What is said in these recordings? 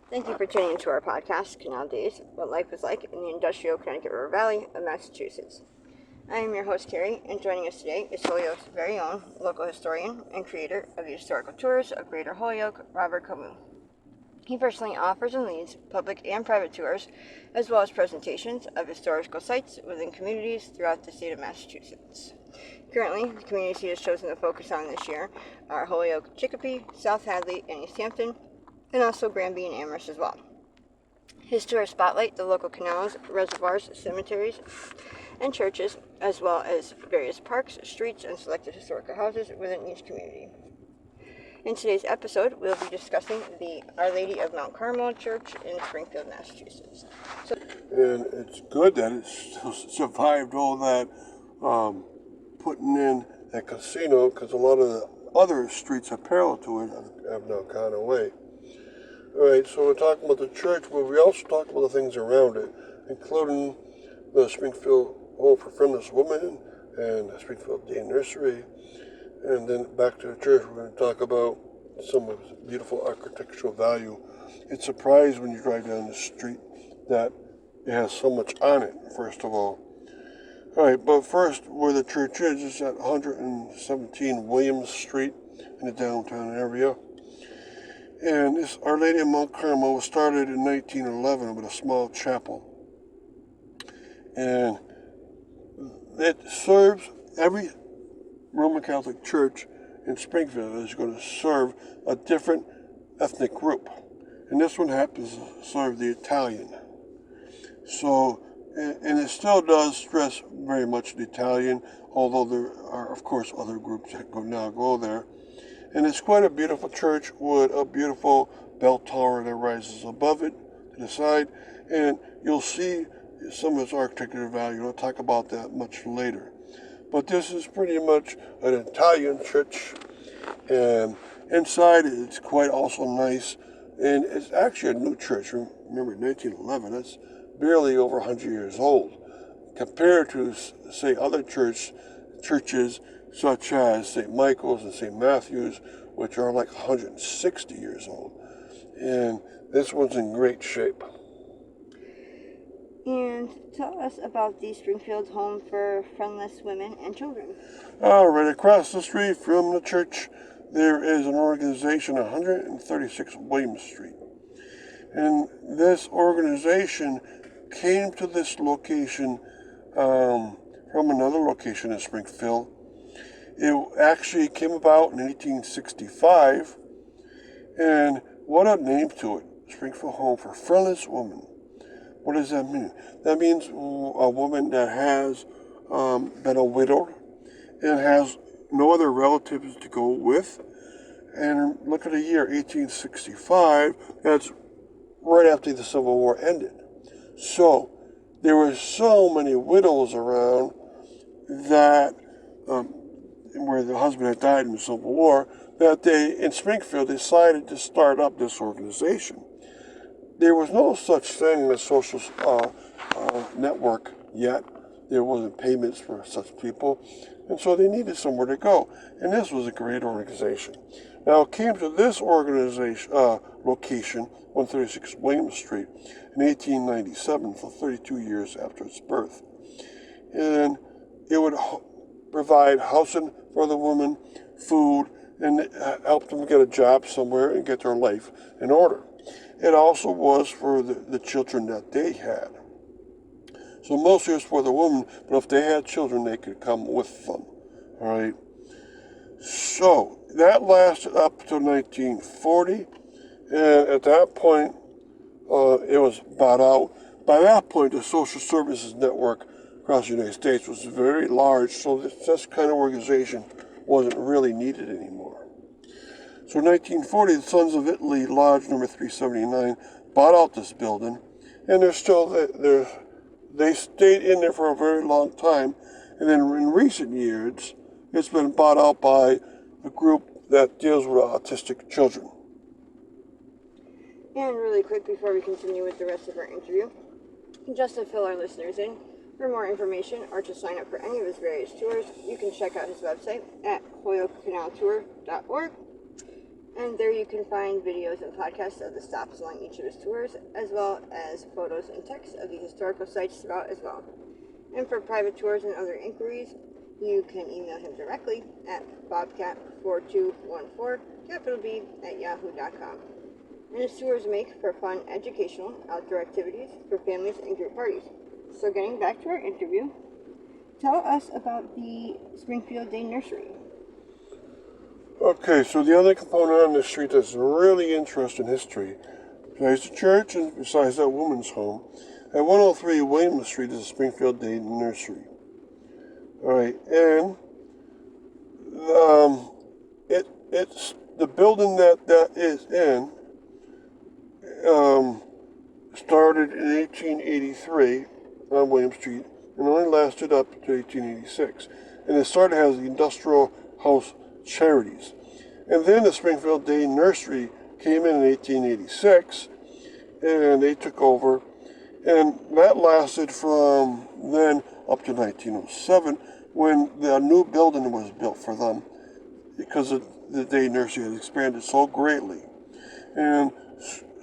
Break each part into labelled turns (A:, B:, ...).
A: Thank you for tuning into our podcast, Canal Days, What Life is Like in the Industrial Connecticut River Valley of Massachusetts. I am your host, Carrie, and joining us today is Holyoke's very own local historian and creator of the historical tours of Greater Holyoke, Robert Camus. He personally offers and leads public and private tours, as well as presentations of historical sites within communities throughout the state of Massachusetts. Currently, the communities he has chosen to focus on this year are Holyoke, Chicopee, South Hadley, and East Hampton, and also Granby and Amherst as well. His tours spotlight the local canals, reservoirs, cemeteries, and churches, as well as various parks, streets, and selected historical houses within each community. In today's episode, we'll be discussing the Our Lady of Mount Carmel Church in Springfield, Massachusetts.
B: And it's good that it still survived all that putting in that casino, because a lot of the other streets are parallel to it have now gone away. All right, so we're talking about the church, but we also talk about the things around it, including the Springfield Home for Friendless Women and the Springfield Day Nursery. And then back to the church, we're going to talk about some of its beautiful architectural value. It's surprised when you drive down the street that it has so much on it, first of all. All right, but first, where the church is at 117 Williams Street in the downtown area. And this Our Lady of Mount Carmel was started in 1911 with a small chapel. And it serves every Roman Catholic church in Springfield is going to serve a different ethnic group. And this one happens to serve the Italian. So, and it still does stress very much the Italian, although there are, of course, other groups that now go there. And it's quite a beautiful church with a beautiful bell tower that rises above it to the side. And you'll see some of its architectural value. I'll talk about that much later. But this is pretty much an Italian church. And inside it's quite also nice. And it's actually a new church. Remember, 1911, that's barely over 100 years old. Compared to, say, other churches such as St. Michael's and St. Matthew's, which are like 160 years old. And this one's in great shape.
A: And tell us about the Springfield Home for Friendless Women and Children.
B: Right across the street from the church, there is an organization, 136 Williams Street. And this organization came to this location from another location in Springfield. It actually came about in 1865, and what a name to it, Springfield Home for Friendless Women. What does that mean? That means a woman that has been a widow and has no other relatives to go with. And look at the year, 1865, that's right after the Civil War ended. So there were so many widows around that where the husband had died in the Civil War, that they, in Springfield, decided to start up this organization. There was no such thing as social network yet. There wasn't payments for such people, and so they needed somewhere to go. And this was a great organization. Now, it came to this organization location, 136 Williams Street, in 1897, for 32 years after its birth. And it would provide housing for the women, food, and help them get a job somewhere and get their life in order. It also was for the children that they had. So mostly it was for the women, but if they had children, they could come with them. All right. So that lasted up to 1940, and at that point, it was bought out. By that point, the social services network across the United States was very large, so this kind of organization wasn't really needed anymore. So in 1940, the Sons of Italy Lodge number 379 bought out this building, and they're still there. They stayed in there for a very long time, and then in recent years, it's been bought out by a group that deals with autistic children.
A: And really quick before we continue with the rest of our interview, just to fill our listeners in, for more information or to sign up for any of his various tours, you can check out his website at holyokecanaltour.org. And there you can find videos and podcasts of the stops along each of his tours, as well as photos and text of the historical sites throughout as well. And for private tours and other inquiries, you can email him directly at bobcat4214, capital B, at yahoo.com. And his tours make for fun, educational, outdoor activities for families and group parties. So getting back to our interview, tell us about the Springfield Day Nursery.
B: Okay, so the other component on the street that's really interesting history, besides the church and besides that woman's home, at 103 William Street is the Springfield Day Nursery. Alright, and it's the building that is in started in 1883 on William Street and only lasted up to 1886. And it started as the Industrial House Charities. And then the Springfield Day Nursery came in 1886 and they took over. And that lasted from then up to 1907 when the new building was built for them because the day nursery had expanded so greatly. And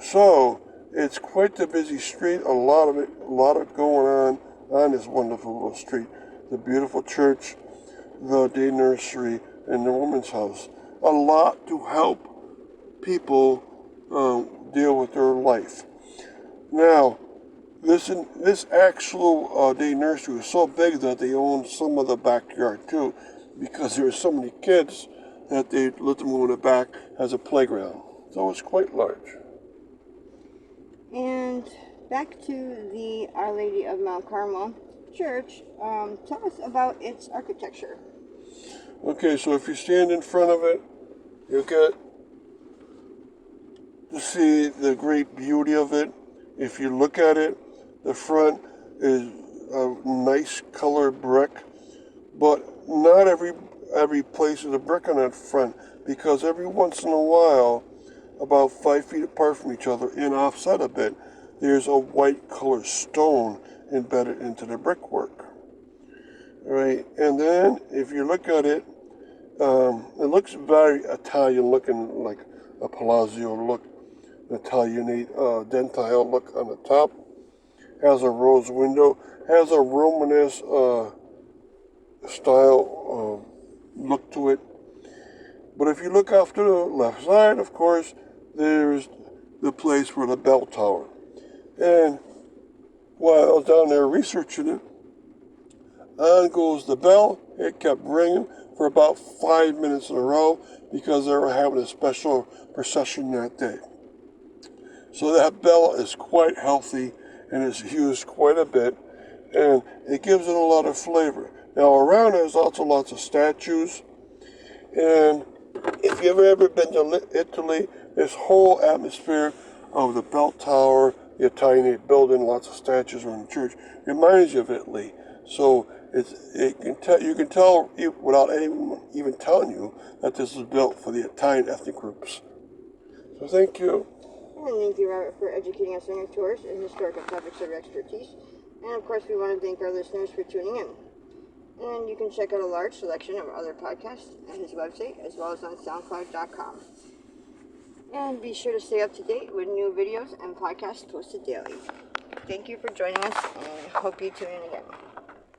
B: so it's quite the busy street, a lot of going on this wonderful little street. The beautiful church, the day nursery, and the woman's house. A lot to help people deal with their life. Now, this actual day nursery was so big that they owned some of the backyard too, because there were so many kids that they let them go in the back as a playground. So it's quite large.
A: And back to the Our Lady of Mount Carmel Church, tell us about its architecture.
B: Okay, so if you stand in front of it, you get to see the great beauty of it. If you look at it, the front is a nice colored brick, but not every place is a brick on that front, because every once in a while, about 5 feet apart from each other and offset a bit, there's a white colored stone embedded into the brickwork. All right, and then if you look at it, it looks very Italian looking, like a Palazzo look, Italianate dentile look on the top. Has a rose window, has a Romanesque style look to it. But if you look off to the left side, of course, there's the place for the bell tower. And while I was down there researching it, on goes the bell. It kept ringing for about 5 minutes in a row because they were having a special procession that day. So that bell is quite healthy and is used quite a bit, and it gives it a lot of flavor. Now around there's also lots of statues, and if you've ever been to Italy, this whole atmosphere of the bell tower, the Italianate building, lots of statues around the church, reminds you of Italy. So you can tell without anyone even telling you that this is built for the Italian ethnic groups. So thank you.
A: And thank you, Robert, for educating us on your tours and historical topics of your expertise. And of course, we want to thank our listeners for tuning in. And you can check out a large selection of other podcasts at his website, as well as on SoundCloud.com. And be sure to stay up to date with new videos and podcasts posted daily. Thank you for joining us, and I hope you tune in again.